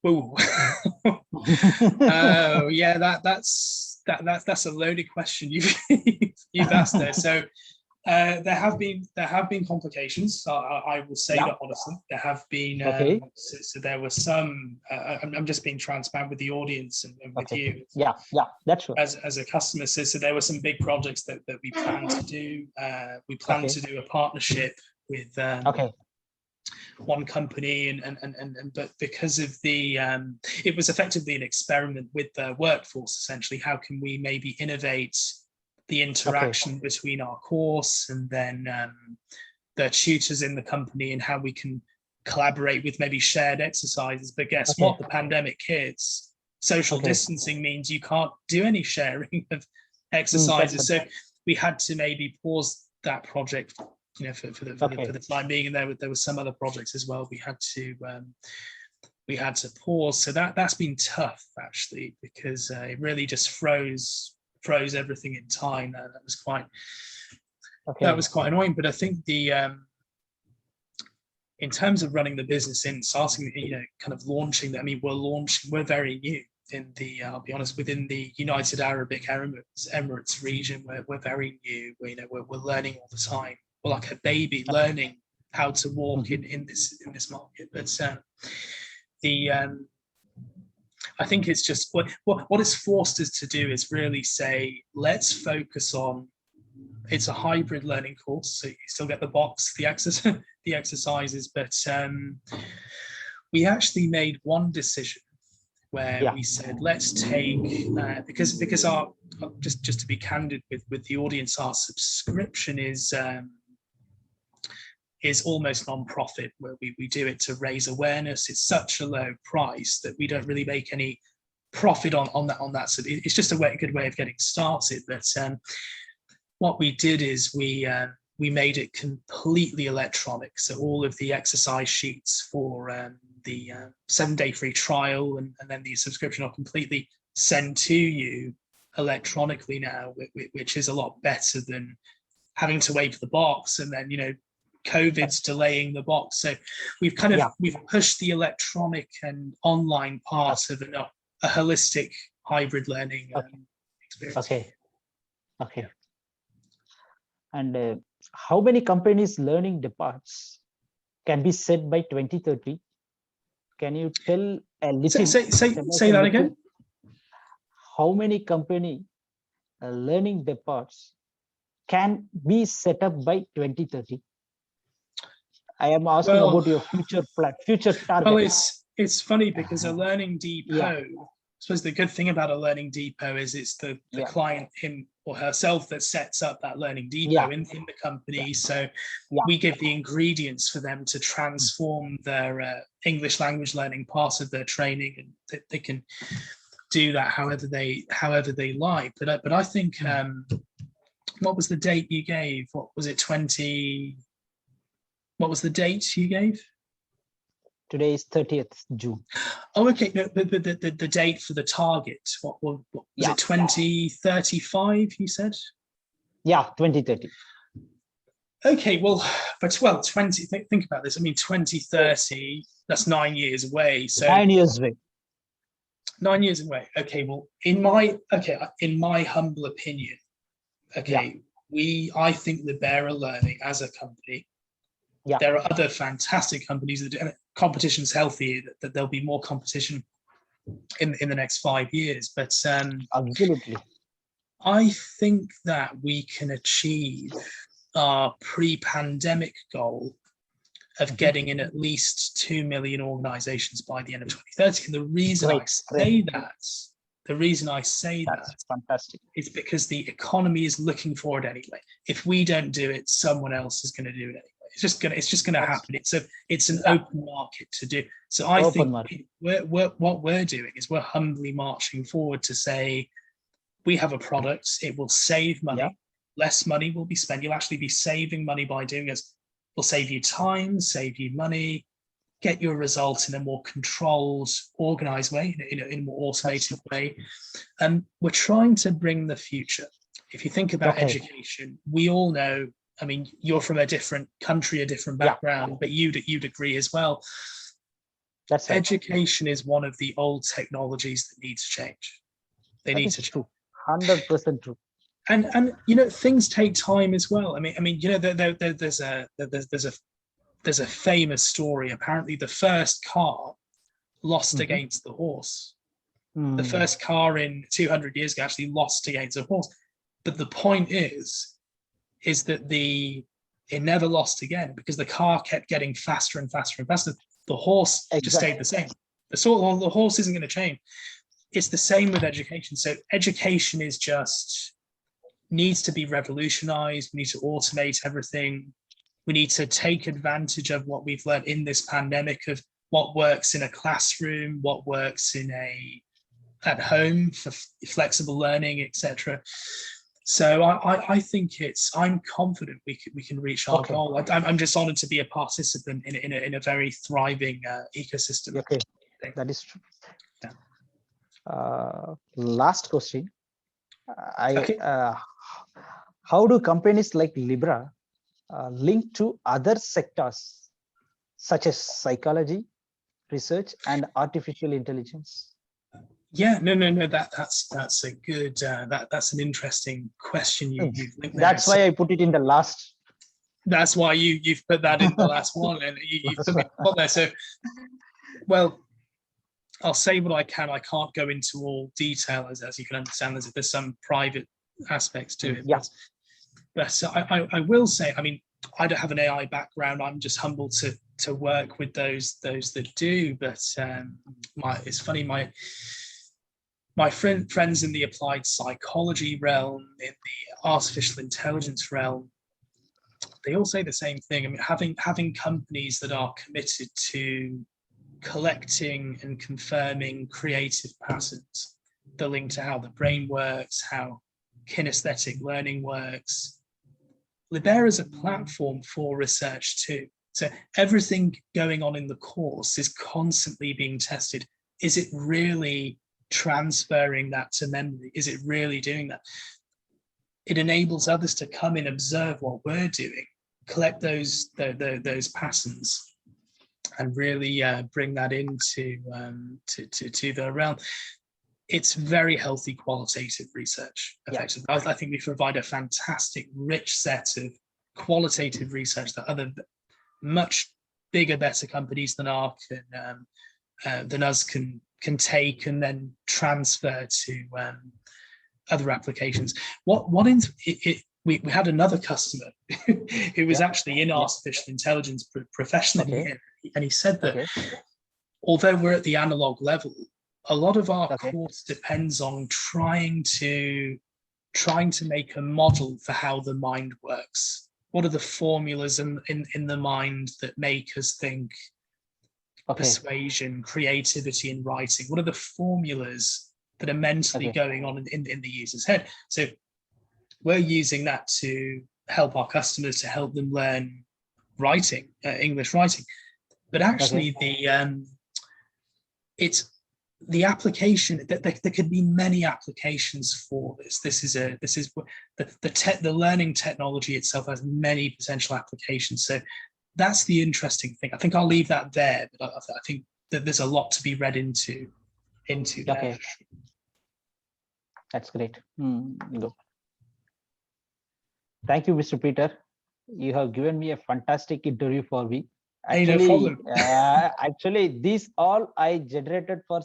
Oh, that's a loaded question you've asked there. So there have been complications. I will say that honestly, there have been. So there were some. I'm just being transparent with the audience and with you. Yeah, that's true. As a customer, so there were some big projects that we planned to do. We planned to do a partnership with one company, but because of the it was effectively an experiment with the workforce. Essentially, how can we maybe innovate the interaction between our course and then the tutors in the company, and how we can collaborate with maybe shared exercises. But guess what? The pandemic hits. Social distancing means you can't do any sharing of exercises. So we had to maybe pause that project, you know, for the time being. And there were some other projects as well. We had to pause. So that's been tough actually, because it really just froze everything in time. That was quite annoying. But I think in terms of running the business in starting, you know, kind of launching that, I mean, we're very new in the, I'll be honest, within the United Arab Emirates region. We're very new. We're learning all the time. We're like a baby learning how to walk in this market. But I think it's just what it's forced us to do is really say, let's focus on, it's a hybrid learning course, so you still get the box, the exercises, but we actually made one decision where we said, let's take, because our, just to be candid with the audience, our subscription is almost non-profit, where we do it to raise awareness. It's such a low price that we don't really make any profit on that. So it's just a good way of getting started. But what we did is we made it completely electronic. So all of the exercise sheets for the 7-day free trial and then the subscription are completely sent to you electronically now, which is a lot better than having to wait for the box and then, you know, COVID's delaying the box. So we've kind of we've pushed the electronic and online part of a holistic hybrid learning experience. Okay. And how many companies' learning departs can be set by 2030? Can you tell a little? Say that again. How many company learning departs can be set up by 2030? I am asking about your future target. Well, it's funny because a learning depot, I suppose the good thing about a learning depot is it's the client, him or herself, that sets up that learning depot in the company. So we give the ingredients for them to transform their English language learning part of their training, and they can do that however they like. But I think what was the date you gave? What was it? What was the date you gave? Today is 30th June. Oh, okay. No, the date for the target. What was it? 2035? You said. Yeah, 2030. Okay. Well, but 20. Think about this. I mean, 2030. That's 9 years away. So 9 years away. 9 years away. Okay. Well, in my humble opinion, I think Libera Learning as a company. There are other fantastic companies that competition's healthy, that there'll be more competition in the next 5 years. But absolutely, I think that we can achieve our pre-pandemic goal of getting in at least 2 million organizations by the end of 2030. And the reason I say that's fantastic. Is because the economy is looking for it anyway. If we don't do it, someone else is going to do it anyway. It's just gonna happen. It's an open market to do. So I think what we're doing is we're humbly marching forward to say, we have a product. It will save money. Less money will be spent. You'll actually be saving money by doing it. We'll save you time, save you money, get your results in a more controlled, organized way, in a more automated way. And we're trying to bring the future. If you think about education, we all know. I mean, you're from a different country, a different background, but you'd agree as well. That's right. Education is one of the old technologies that needs to change. They need to change. 100% true. And you know, things take time as well. I mean, you know, there's a famous story. Apparently, the first car lost against the horse. The first car in 200 years ago actually lost against a horse. But the point is that it never lost again, because the car kept getting faster and faster and faster. The horse just stayed the same. The horse isn't going to change. It's the same with education. So education needs to be revolutionized. We need to automate everything. We need to take advantage of what we've learned in this pandemic, of what works in a classroom, what works at home for flexible learning, etc. So I think I'm confident we can reach our goal. I'm just honored to be a participant in a very thriving ecosystem. Okay, that is true. Last question. How do companies like Libera link to other sectors such as psychology, research, and artificial intelligence? Yeah, no. That's a good. That's an interesting question. You've linked there. That's why I put it in the last. That's why you've put that in the last one, and you've put me on there. So, well, I'll say what I can. I can't go into all detail, as you can understand. There's some private aspects to it. Yeah. But I will say, I mean, I don't have an AI background. I'm just humbled to work with those that do. But it's funny, my friends in the applied psychology realm, in the artificial intelligence realm, they all say the same thing. I mean, having companies that are committed to collecting and confirming creative patterns, the link to how the brain works, how kinesthetic learning works. Libera is a platform for research too. So everything going on in the course is constantly being tested. Is it really transferring that to memory? Is it really doing that? It enables others to come in, observe what we're doing, collect those patterns, and really bring that into to the realm. It's very healthy qualitative research, effectively. Yeah. I think we provide a fantastic, rich set of qualitative research that other much bigger, better companies than us can take and then transfer to other applications. We had another customer who was actually in artificial intelligence professionally, and he said that although we're at the analog level, a lot of our course depends on trying to make a model for how the mind works. What are the formulas in the mind that make us think? Persuasion, creativity in writing. What are the formulas that are mentally going on in the user's head? So we're using that to help our customers, to help them learn writing, English writing. But actually, it's the application. There could be many applications for this. This is the learning technology itself has many potential applications. So that's the interesting thing. I think I'll leave that there, but I think that there's a lot to be read into there. That's great. Good. Thank you, Mr. Peter. You have given me a fantastic interview for me. Actually, actually, these all I generated for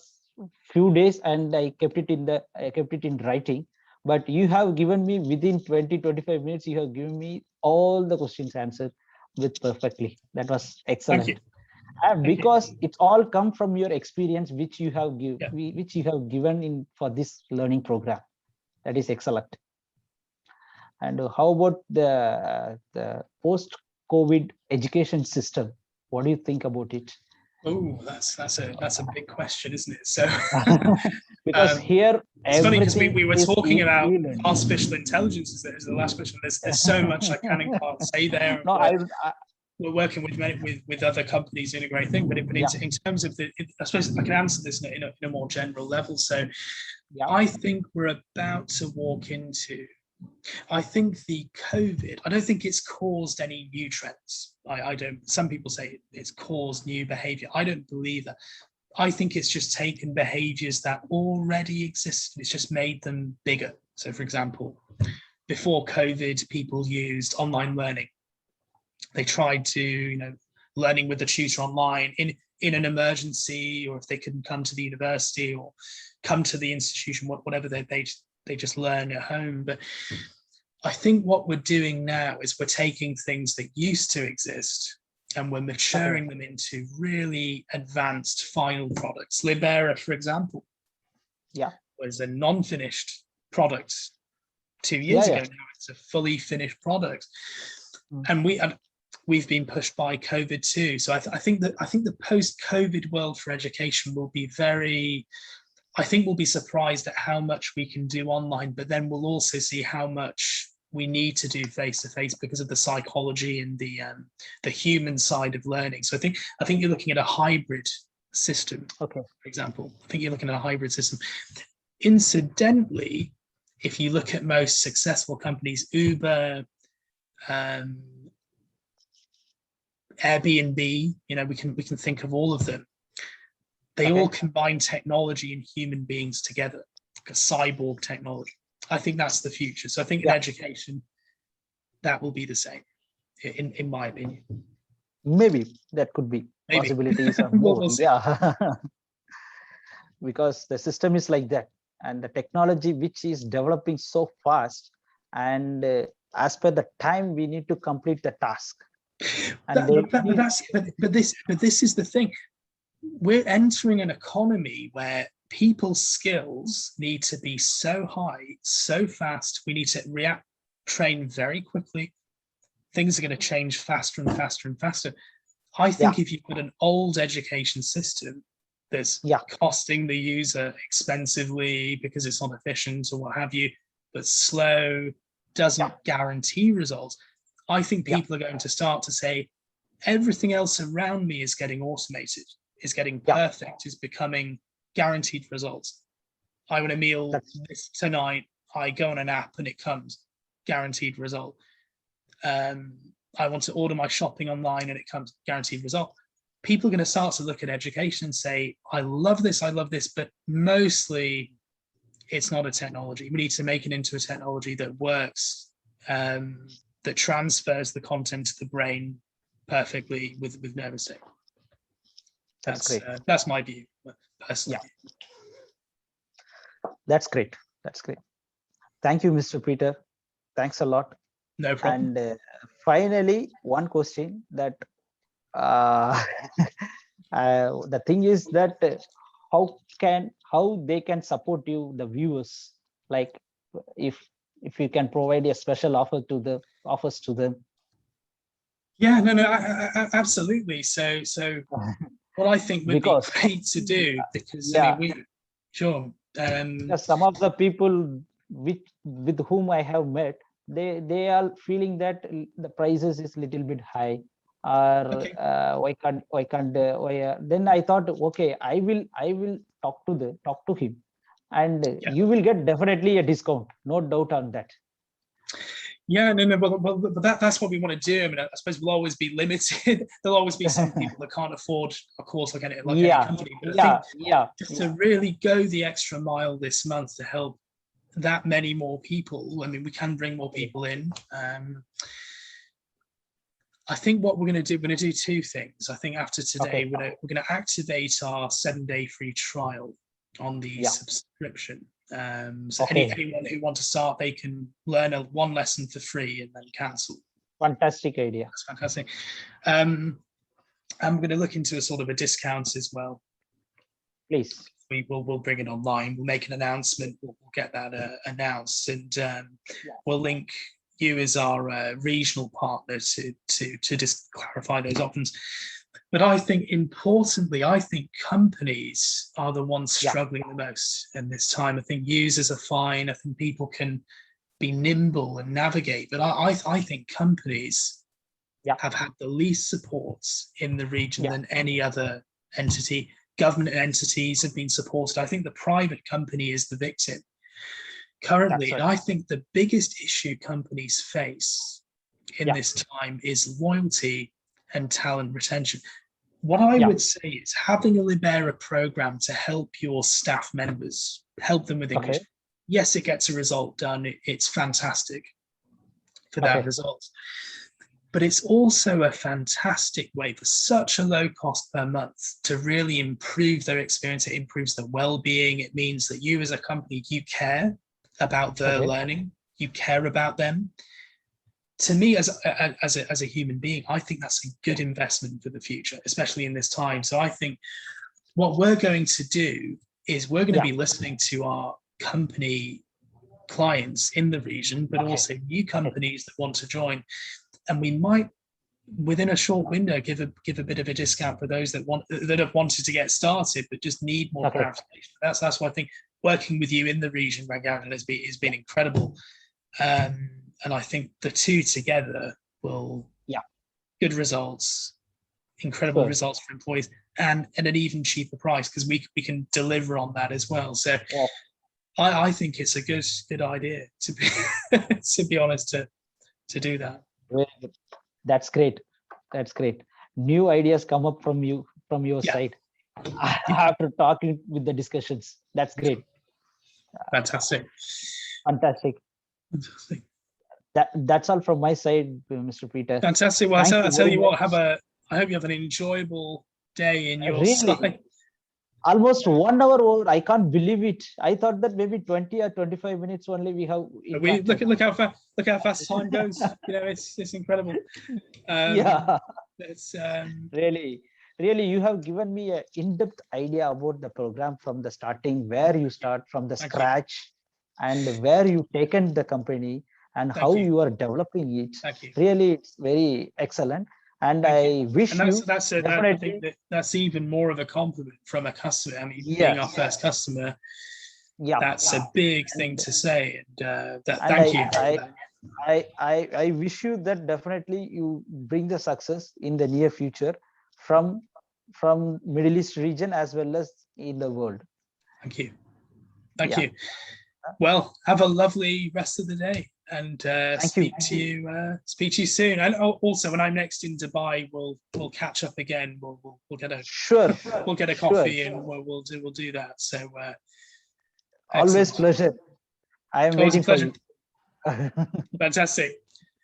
few days, and I kept it in writing. But you have given me within 20-25 minutes. You have given me all the questions answered with perfectly. That was excellent. Because it's all come from your experience, which you have given in for this learning program. That is excellent. And how about the post-COVID education system? What do you think about it? Oh, that's a big question, isn't it? So because here it's funny because we were talking about artificial intelligence is the last question. There's so much I can and can't say there. No, we're working with other companies doing a great thing, but in terms of I suppose I can answer this in a more general level. So I think we're about to walk into. I think the COVID, I don't think it's caused any new trends. I don't, some people say it's caused new behavior. I don't believe that. I think it's just taken behaviors that already existed. It's just made them bigger. So for example, before COVID, people used online learning. They tried to, learning with a tutor online in an emergency, or if they couldn't come to the university or come to the institution, whatever they just learn at home. But I think what we're doing now is we're taking things that used to exist and we're maturing them into really advanced final products. Libera, for example, was a non-finished product 2 years ago. Now it's a fully finished product. And we've been pushed by COVID too. So I think the post-COVID world for education will be I think we'll be surprised at how much we can do online, but then we'll also see how much we need to do face-to-face because of the psychology and the human side of learning. So I think you're looking at a hybrid system. Okay. For example, I think you're looking at a hybrid system. Incidentally, if you look at most successful companies, Uber, Airbnb, we can think of all of them. They all combine technology and human beings together, like a cyborg technology. I think that's the future. So I think in education, that will be the same, in my opinion. Maybe that could be possibilities of both. We'll Yeah, because the system is like that, and the technology which is developing so fast, and as per the time we need to complete the task. And this is the thing. We're entering an economy where people's skills need to be so high, so fast. We need to react, train very quickly. Things are going to change faster and faster and faster. I think if you've got an old education system that's costing the user expensively because it's not efficient or what have you, but slow, doesn't guarantee results, I think people are going to start to say, everything else around me is getting automated, is getting perfect, is becoming guaranteed results. I want a meal this tonight, I go on an app and it comes, guaranteed result. I want to order my shopping online and it comes, guaranteed result. People are going to start to look at education and say, I love this, but mostly it's not a technology. We need to make it into a technology that works, that transfers the content to the brain perfectly with no mistake. That's great. That's my view, personally. That's great. That's great. Thank you, Mr. Peter. Thanks a lot. No problem. And finally, one question that the thing is that how they can support you, the viewers, like if you can provide a special offers to them. Yeah, no, absolutely. So what I think would be great to do, because I mean, some of the people with whom I have met, they are feeling that the prices is little bit high, or then I thought, okay, I will talk to him, and you will get definitely a discount, no doubt on that. Yeah, no, but that's what we want to do. I mean, I suppose we'll always be limited. There'll always be some people that can't afford a course like any company. But I think just to really go the extra mile this month to help that many more people. I mean, we can bring more people in. I think what we're going to do, two things. I think after today, we're going to activate our 7-day free trial on the subscription. So anyone who wants to start, they can learn one lesson for free and then cancel. Fantastic idea. That's fantastic. I'm going to look into a sort of a discount as well. Please. We'll bring it online. We'll make an announcement. We'll get that announced, and we'll link you as our regional partner to just clarify those options. But I think importantly, companies are the ones struggling the most in this time. I think users are fine. I think people can be nimble and navigate. But I think companies have had the least supports in the region than any other entity. Government entities have been supported. I think the private company is the victim currently. And I think the biggest issue companies face in this time is loyalty and talent retention. What I would say is having a Libera program to help your staff members, help them with English. Yes, it gets a result done. It's fantastic for that result. But it's also a fantastic way for such a low cost per month to really improve their experience. It improves their well-being. It means that you as a company, you care about their learning. You care about them. To me, as a human being, I think that's a good investment for the future, especially in this time. So I think what we're going to do is we're going to be listening to our company clients in the region, but also new companies that want to join. And we might within a short window, give a bit of a discount for those that have wanted to get started but just need more Okay. clarification. That's why I think working with you in the region, Raghavan, has been incredible. And I think the two together will good results, incredible results for employees, and at an even cheaper price, because we can deliver on that as well. So I think it's a good idea, to be to be honest, to do that. Very good. That's great. That's great. New ideas come up from your side after talking with the discussions. That's great. Fantastic. Fantastic. That's all from my side, Mr. Peter. Fantastic. Well, I tell you what, I hope you have an enjoyable day in your site. Almost 1 hour over. I can't believe it. I thought that maybe 20 or 25 minutes only we have. Look how fast time goes. It's incredible. It's really you have given me an in-depth idea about the program from the starting, where you start from the scratch, and where you've taken the company and how you are developing it. Really, it's very excellent. And I wish I think that's even more of a compliment from a customer. I mean, being our first customer, that's a big thing to say. And thank you. I wish you that definitely you bring the success in the near future from Middle East region as well as in the world. Thank you. Thank you. Well, have a lovely rest of the day, and speak to you soon. And also, when I'm next in Dubai, we'll catch up again. We'll get a we'll get a coffee, and we'll do that. So always pleasure. I am waiting for you. Fantastic.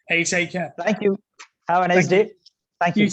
Hey, take care. Thank you. Have a nice day. Thank you.